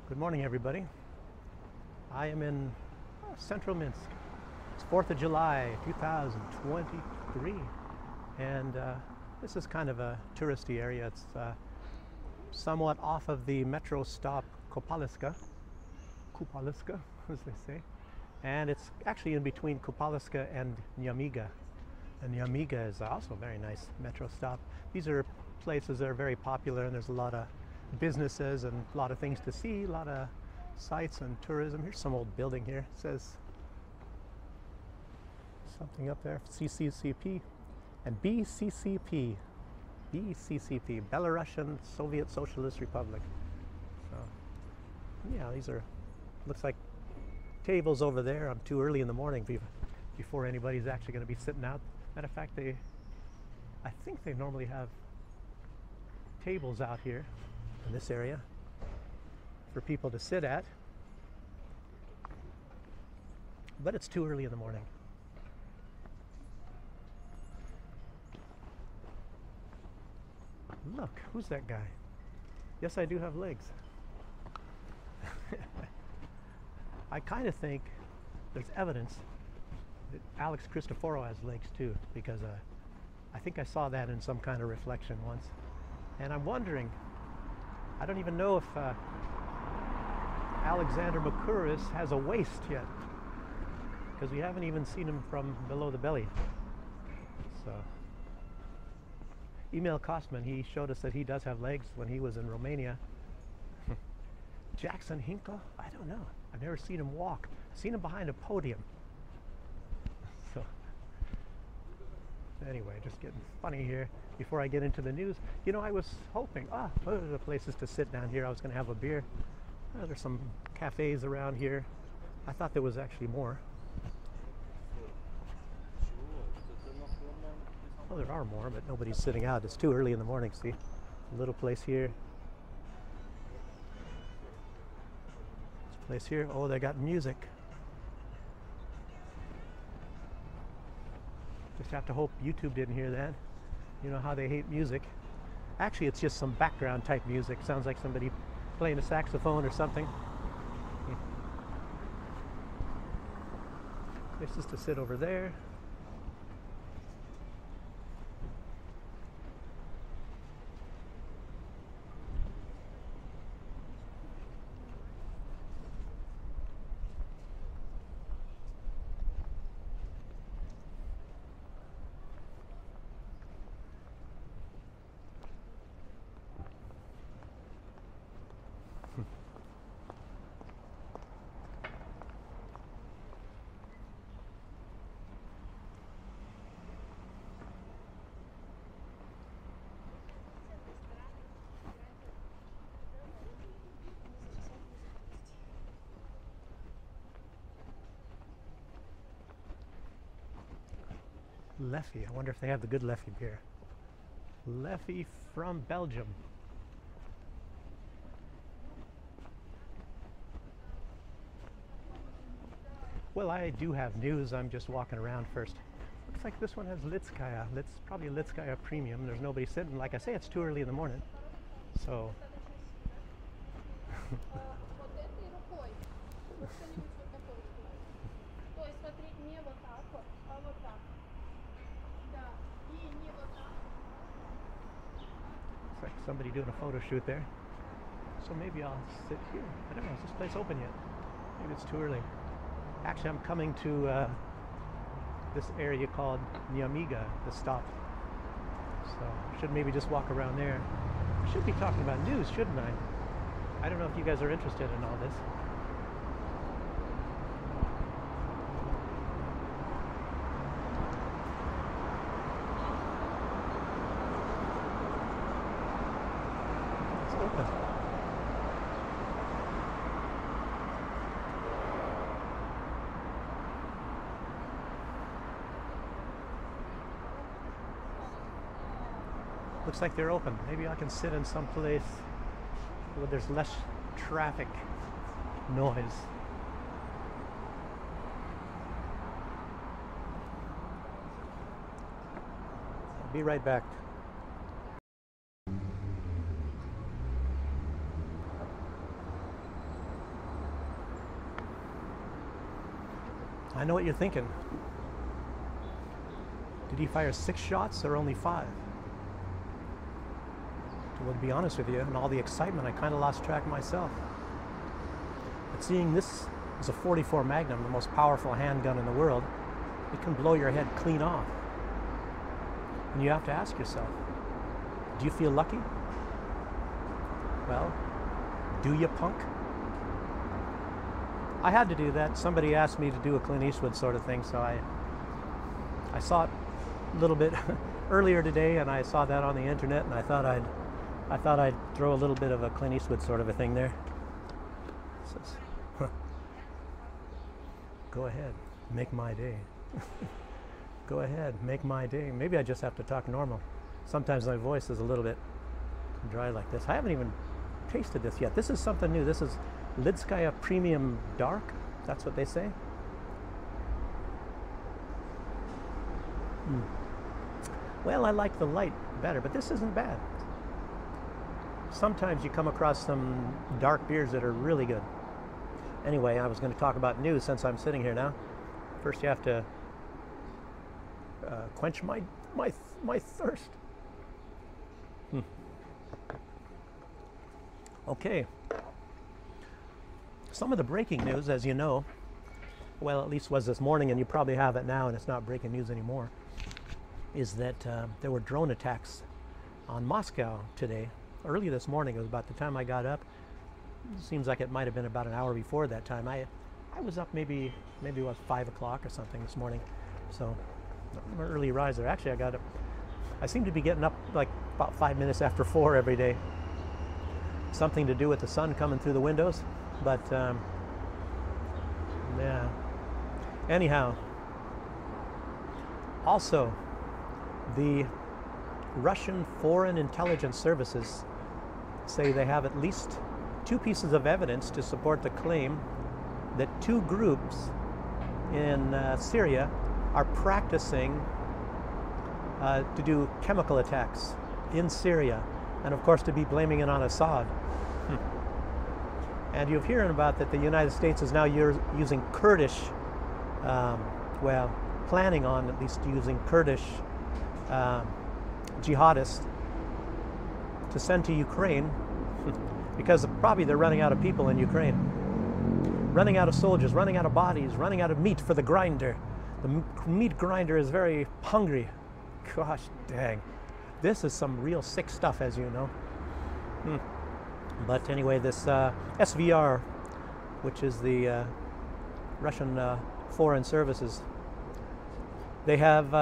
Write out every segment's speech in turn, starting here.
Good morning, everybody. I am in central Minsk. It's 4th of July, 2023, and this is kind of a touristy area. It's somewhat off of the metro stop Kupaliska, as they say, and it's actually in between Kupaliska and Nyamiga. And Nyamiga is also a very nice metro stop. These are places that are very popular, and there's a lot of businesses and a lot of things to see, a lot of sites and tourism. Here's some old building here. It says something up there, CCCP and BCCP, Belarusian Soviet Socialist Republic. So yeah, these are, looks like tables over there. I'm too early in the morning before anybody's actually going to be sitting out. Matter of fact, I think they normally have tables out here in this area for people to sit at, but it's too early in the morning. Look, who's that guy? Yes, I do have legs. I kind of think there's evidence that Alex Cristoforo has legs too, because I think I saw that in some kind of reflection once, and I'm wondering, I don't even know if Alexander Makuris has a waist yet, because we haven't even seen him from below the belly. So, Emil Kostman, he showed us that he does have legs when he was in Romania. Jackson Hinkle? I don't know. I've never seen him walk. I've seen him behind a podium. So, anyway, just getting funny here before I get into the news. You know, I was hoping, what are the places to sit down here? I was going to have a beer. There's some cafes around here. I thought there was actually more. Well, there are more, but nobody's sitting out. It's too early in the morning, see? A little place here. This place here. Oh, they got music. Just have to hope YouTube didn't hear that. You know how they hate music. Actually, it's just some background type music. Sounds like somebody playing a saxophone or something. Places to sit over there. Leffy. I wonder if they have the good Leffy beer. Leffy from Belgium. Well, I do have news. I'm just walking around first. Looks like this one has Litskaya. It's probably Litskaya Premium. There's nobody sitting. Like I say, it's too early in the morning. So. Looks like somebody doing a photo shoot there. So maybe I'll sit here. I don't know, is this place open yet? Maybe it's too early. Actually, I'm coming to this area called Nyamiga, the stop. So I should maybe just walk around there. I should be talking about news, shouldn't I? I don't know if you guys are interested in all this. Looks like they're open. Maybe I can sit in some place where there's less traffic noise. I'll be right back. I know what you're thinking. Did he fire 6 shots or only 5? Well, to be honest with you, in all the excitement, I kind of lost track myself. But seeing this is a .44 Magnum, the most powerful handgun in the world, it can blow your head clean off. And you have to ask yourself, do you feel lucky? Well, do you, punk? I had to do that. Somebody asked me to do a Clint Eastwood sort of thing, so I saw it a little bit earlier today, and I saw that on the internet, and I thought I'd throw a little bit of a Clint Eastwood sort of a thing there. Go ahead, make my day. Go ahead, make my day. Maybe I just have to talk normal. Sometimes my voice is a little bit dry like this. I haven't even tasted this yet. This is something new. This is Lidskaya Premium Dark. That's what they say. Well, I like the light better, but this isn't bad. Sometimes you come across some dark beers that are really good. Anyway, I was going to talk about news since I'm sitting here now. First, you have to quench my thirst. Okay. Some of the breaking news, as you know, well, at least was this morning, and you probably have it now, and it's not breaking news anymore, is that there were drone attacks on Moscow today. Early this morning, it was about the time I got up. It seems like it might have been about an hour before that time. I was up maybe it was 5 o'clock or something this morning. So I'm an early riser. Actually, I got up. I seem to be getting up like about 5 minutes after 4 every day. Something to do with the sun coming through the windows, but yeah. Anyhow, also the Russian Foreign Intelligence Services say they have at least 2 pieces of evidence to support the claim that 2 groups in Syria are practicing to do chemical attacks in Syria, and of course to be blaming it on Assad. And you're hearing about that the United States is now using Kurdish, well, planning on at least using Kurdish jihadists to send to Ukraine because probably they're running out of people in Ukraine. Running out of soldiers, running out of bodies, running out of meat for the grinder. The meat grinder is very hungry. Gosh dang. This is some real sick stuff, as you know. But anyway, this SVR, which is the Russian Foreign Services, they have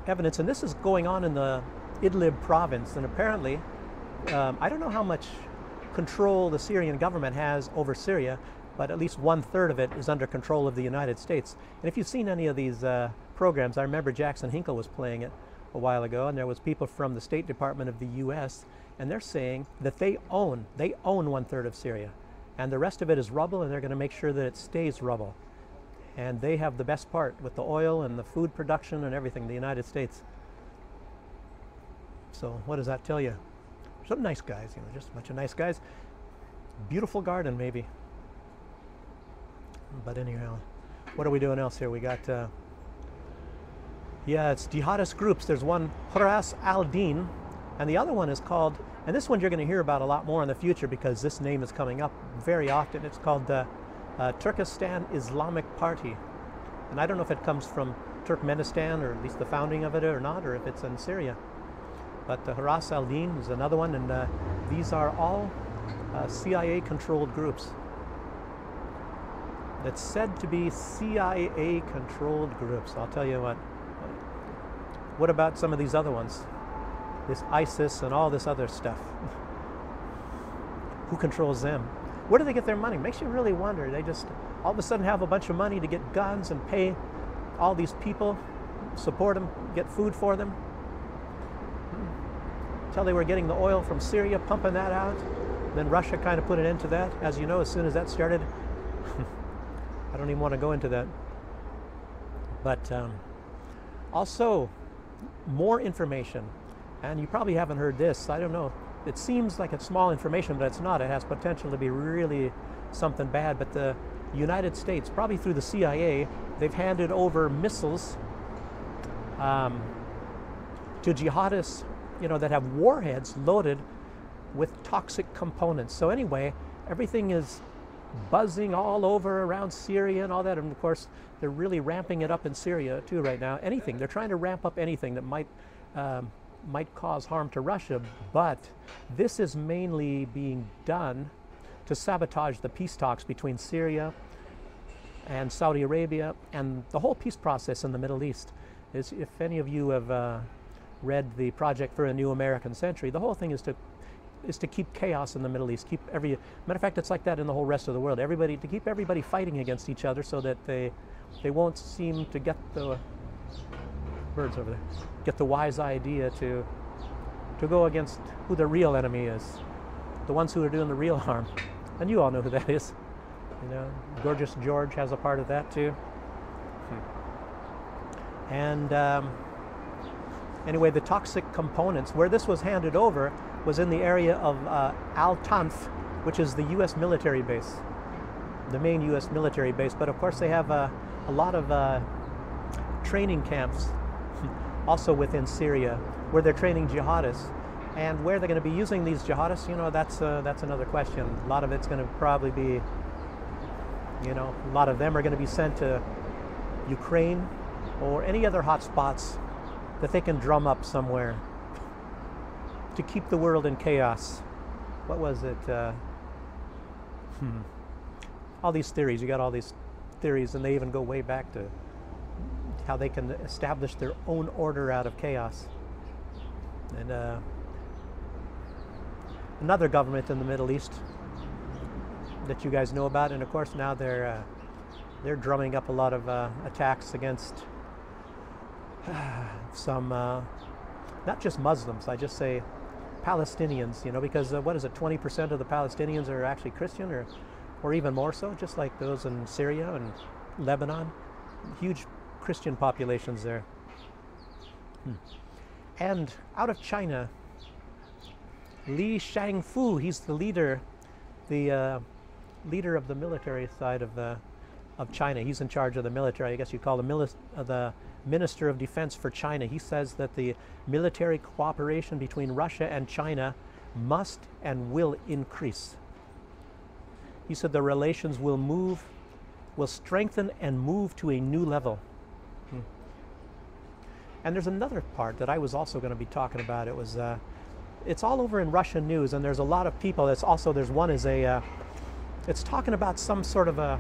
evidence, and this is going on in the Idlib province, and apparently, I don't know how much control the Syrian government has over Syria, but at least 1/3 of it is under control of the United States. And if you've seen any of these programs, I remember Jackson Hinkle was playing it a while ago, and there was people from the State Department of the US, and they're saying that they own 1/3 of Syria, and the rest of it is rubble, and they're going to make sure that it stays rubble. And they have the best part with the oil and the food production and everything, the United States. So what does that tell you? Some nice guys, just a bunch of nice guys. Beautiful garden, maybe. But anyhow, what are we doing else here? We got, yeah, it's jihadist groups. There's one, Haras al-Din, and the other one is called, and this one you're going to hear about a lot more in the future because this name is coming up very often. It's called the Turkestan Islamic Party. And I don't know if it comes from Turkmenistan, or at least the founding of it or not, or if it's in Syria. But the Haras al-Din is another one, and these are all CIA-controlled groups. That's said to be CIA-controlled groups. I'll tell you what. What about some of these other ones? This ISIS and all this other stuff. Who controls them? Where do they get their money? Makes you really wonder. They just all of a sudden have a bunch of money to get guns and pay all these people, support them, get food for them. Until they were getting the oil from Syria, pumping that out. Then Russia kind of put an end to that. As you know, as soon as that started, I don't even want to go into that. But also, more information. And you probably haven't heard this. I don't know. It seems like it's small information, but it's not. It has potential to be really something bad. But the United States, probably through the CIA, they've handed over missiles to jihadists, that have warheads loaded with toxic components. So anyway, everything is buzzing all over around Syria and all that. And of course, they're really ramping it up in Syria too right now. Anything, they're trying to ramp up anything that might cause harm to Russia. But this is mainly being done to sabotage the peace talks between Syria and Saudi Arabia and the whole peace process in the Middle East. If any of you have read the Project for a New American Century, the whole thing is to keep chaos in the Middle East. Matter of fact, it's like that in the whole rest of the world. To keep everybody fighting against each other, so that they won't seem to get the birds over there, get the wise idea to go against who the real enemy is, the ones who are doing the real harm. And you all know who that is. Gorgeous George has a part of that too. And anyway, the toxic components, where this was handed over, was in the area of Al-Tanf, which is the U.S. military base, the main U.S. military base. But of course, they have a lot of training camps also within Syria, where they're training jihadists. And where they're going to be using these jihadists, that's another question. A lot of it's going to probably be, a lot of them are going to be sent to Ukraine or any other hot spots that they can drum up somewhere to keep the world in chaos. What was it? All these theories. You got all these theories, and they even go way back to how they can establish their own order out of chaos. And another government in the Middle East that you guys know about, and of course now they're drumming up a lot of attacks against some, not just Muslims, I just say Palestinians, because what is it, 20% of the Palestinians are actually Christian, or even more so, just like those in Syria and Lebanon. Huge Christian populations there. And out of China, Li Shangfu, he's the leader of the military side of China. He's in charge of the military. I guess you call the Minister of Defense for China. He says that the military cooperation between Russia and China must and will increase. He said the relations will strengthen and move to a new level. And there's another part that I was also going to be talking about. It was, it's all over in Russian news, and there's a lot of people. It's talking about some sort of a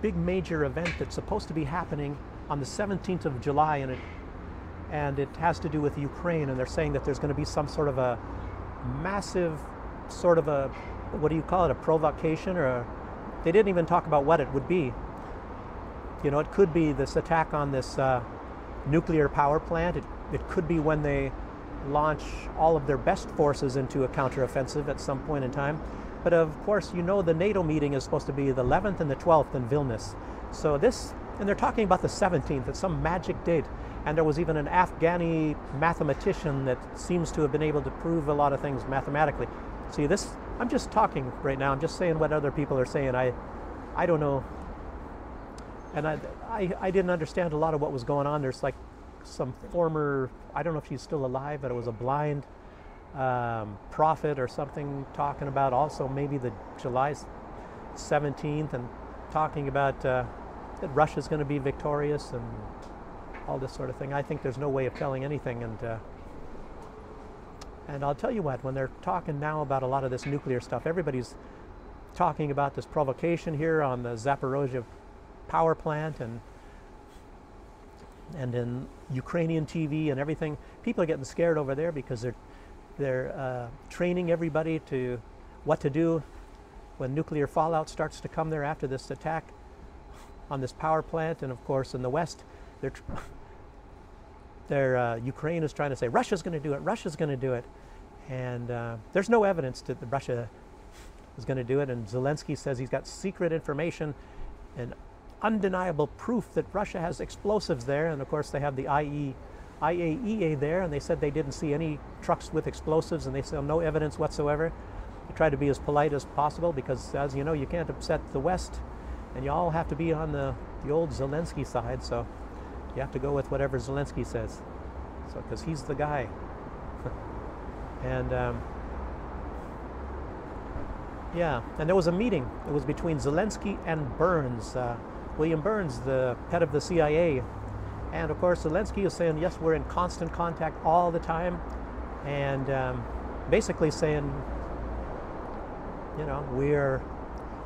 big major event that's supposed to be happening on the 17th of July, and it has to do with Ukraine, and they're saying that there's going to be some sort of a massive sort of a, what do you call it, a provocation, they didn't even talk about what it would be. It could be this attack on this nuclear power plant. It could be when they launch all of their best forces into a counteroffensive at some point in time. But of course, the NATO meeting is supposed to be the 11th and the 12th in Vilnius. So and they're talking about the 17th, it's some magic date. And there was even an Afghani mathematician that seems to have been able to prove a lot of things mathematically. See, I'm just talking right now, I'm just saying what other people are saying. I don't know. And I didn't understand a lot of what was going on. There's like some former, I don't know if she's still alive, but it was a blind prophet or something talking about also maybe the July 17th, and talking about that Russia's going to be victorious and all this sort of thing. I think there's no way of telling anything, and I'll tell you what, when they're talking now about a lot of this nuclear stuff, everybody's talking about this provocation here on the Zaporozhye power plant and in Ukrainian TV and everything. People are getting scared over there because they're training everybody to what to do when nuclear fallout starts to come there after this attack on this power plant. And of course, in the West, Ukraine is trying to say Russia's going to do it. Russia's going to do it, and there's no evidence that Russia is going to do it. And Zelensky says he's got secret information and undeniable proof that Russia has explosives there. And of course, they have the IAEA there, and they said they didn't see any trucks with explosives, and they saw no evidence whatsoever. They try to be as polite as possible because, as you know, you can't upset the West and you all have to be on the old Zelensky side, so you have to go with whatever Zelensky says. So, because he's the guy. And yeah, and there was a meeting. It was between Zelensky and Burns, William Burns, the head of the CIA. And of course, Zelensky is saying, yes, we're in constant contact all the time, and basically saying, you know,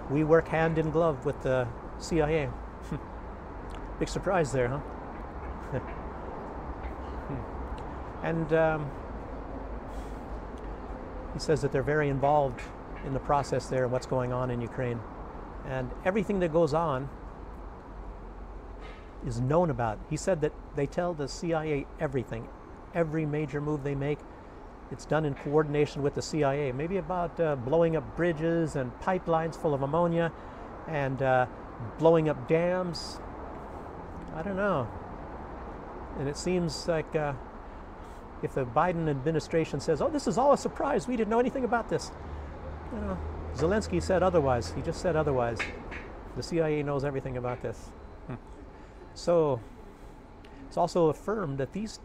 we work hand in glove with the CIA. Big surprise there, huh? And he says that they're very involved in the process there and what's going on in Ukraine. And everything that goes on is known about. He said that they tell the CIA everything. Every major move they make, it's done in coordination with the CIA. Maybe about blowing up bridges and pipelines full of ammonia and blowing up dams. I don't know. And it seems like if the Biden administration says, oh, this is all a surprise, we didn't know anything about this. You know, Zelensky said otherwise. He just said otherwise. The CIA knows everything about this. So it's also affirmed that these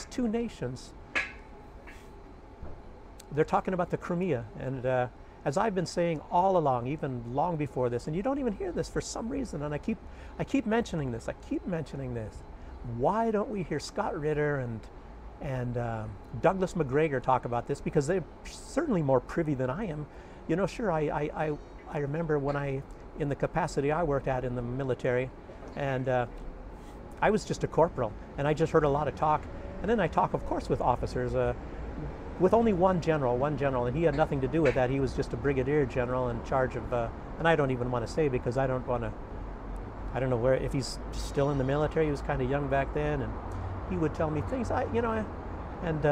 two nations, they're talking about the Crimea. And as I've been saying all along, even long before this, and you don't even hear this for some reason, and I keep mentioning this. Why don't we hear Scott Ritter and Douglas McGregor talk about this? Because they're certainly more privy than I am. You know, sure, I remember when in the capacity I worked at in the military, and I was just a corporal, and I just heard a lot of talk. And then I talk, of course, with officers, with only one general, and he had nothing to do with that. He was just a brigadier general in charge of, and I don't even want to say because I don't know where, if he's still in the military. He was kind of young back then, and he would tell me things, and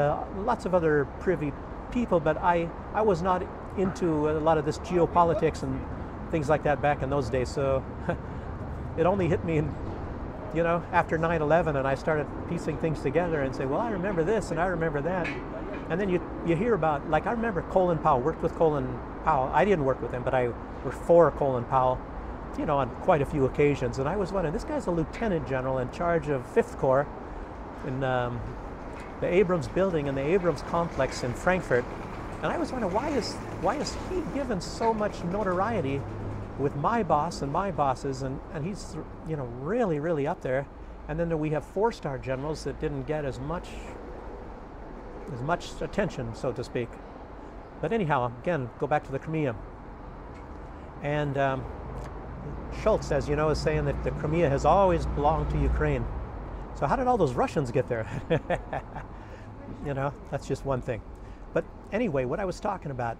lots of other privy people, but I was not into a lot of this geopolitics and things like that back in those days. So it only hit me after 9/11, and I started piecing things together and say, well, I remember this and I remember that. And then you hear about, like, I remember Colin Powell, worked with Colin Powell. I didn't work with him, but I worked for Colin Powell, on quite a few occasions. And I was wondering, this guy's a lieutenant general in charge of 5th Corps in the Abrams building and the Abrams complex in Frankfurt. And I was wondering, why is he given so much notoriety with my boss and my bosses, and he's really, really up there. And then we have 4-star generals that didn't get as much attention, so to speak. But anyhow, again, go back to the Crimea. And Schultz, as you know, is saying that the Crimea has always belonged to Ukraine. So how did all those Russians get there? That's just one thing. But anyway, what I was talking about,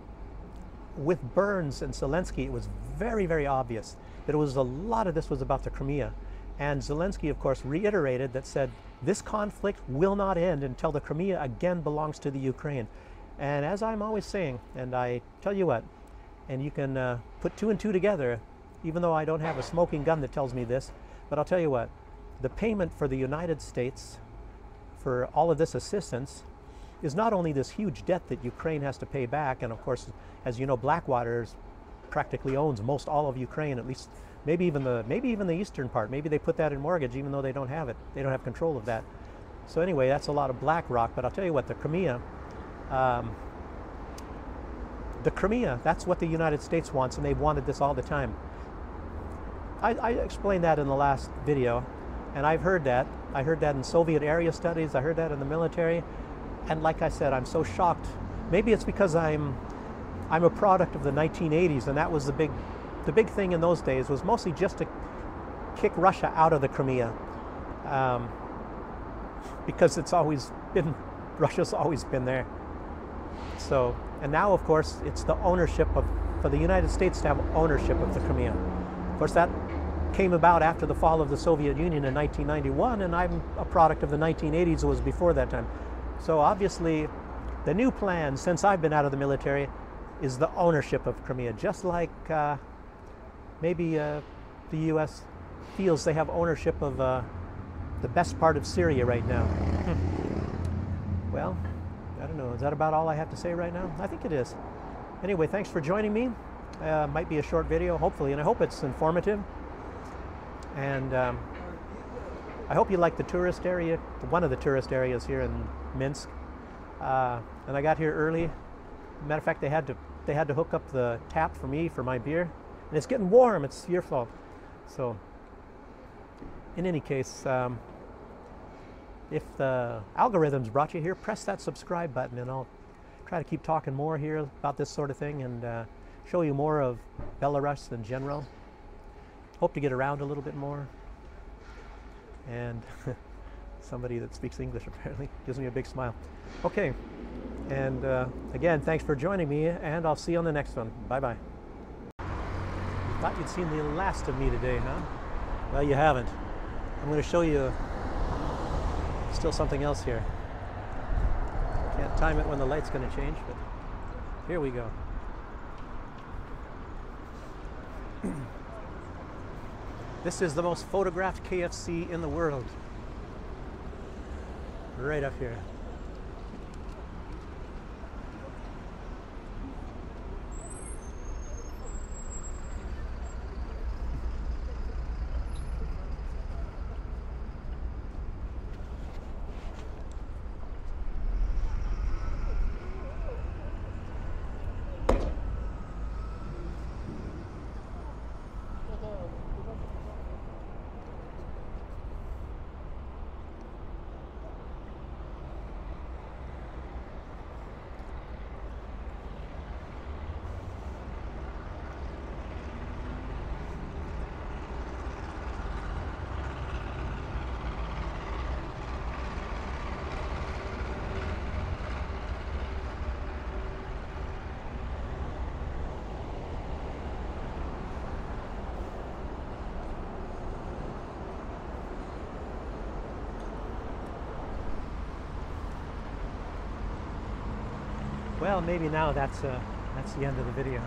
with Burns and Zelensky, it was very, very obvious that a lot of this was about the Crimea. And Zelensky, of course, reiterated that, said, this conflict will not end until the Crimea again belongs to the Ukraine. And as I'm always saying, and I tell you what, and you can put 2 and 2 together, even though I don't have a smoking gun that tells me this, but I'll tell you what, the payment for the United States for all of this assistance is not only this huge debt that Ukraine has to pay back, and of course, as you know, Blackwater practically owns most all of Ukraine, at least maybe even the eastern part. Maybe they put that in mortgage, even though they don't have it. They don't have control of that. So anyway, that's a lot of BlackRock. But I'll tell you what, the Crimea, that's what the United States wants, and they've wanted this all the time. I explained that in the last video, and I've heard that. I heard that in Soviet area studies. I heard that in the military. And like I said, I'm so shocked. Maybe it's because I'm a product of the 1980s, and that was the big thing in those days, was mostly just to kick Russia out of the Crimea, because Russia's always been there. So, and now of course it's the ownership for the United States to have ownership of the Crimea. Of course, that came about after the fall of the Soviet Union in 1991, and I'm a product of the 1980s. It was before that time. So obviously, the new plan since I've been out of the military is the ownership of Crimea, just like maybe the U.S. feels they have ownership of the best part of Syria right now. Well, I don't know. Is that about all I have to say right now? I think it is. Anyway, thanks for joining me. Might be a short video, hopefully, and I hope it's informative. And I hope you like the tourist area, one of the tourist areas here in Minsk. And I got here early. Matter of fact, they had to hook up the tap for me for my beer, and it's getting warm. It's your fault. So, in any case, if the algorithms brought you here, press that subscribe button, and I'll try to keep talking more here about this sort of thing and show you more of Belarus in general. Hope to get around a little bit more. And somebody that speaks English apparently gives me a big smile. Okay, and again, thanks for joining me, and I'll see you on the next one. Bye-bye. Thought you'd seen the last of me today, huh? Well, you haven't. I'm going to show you still something else here. Can't time it when the light's going to change, but here we go. This is the most photographed KFC in the world. Right up here. Well, maybe now that's the end of the video.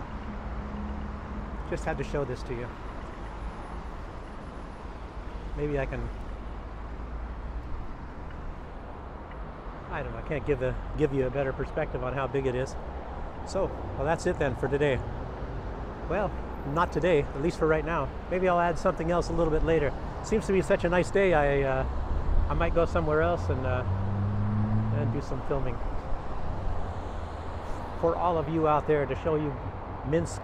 Just had to show this to you. Maybe I can, I don't know, I can't give you a better perspective on how big it is. So, well, that's it then for today. Well, not today, at least for right now. Maybe I'll add something else a little bit later. Seems to be such a nice day. I might go somewhere else and do some filming for all of you out there to show you Minsk.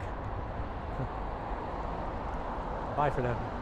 Bye for now.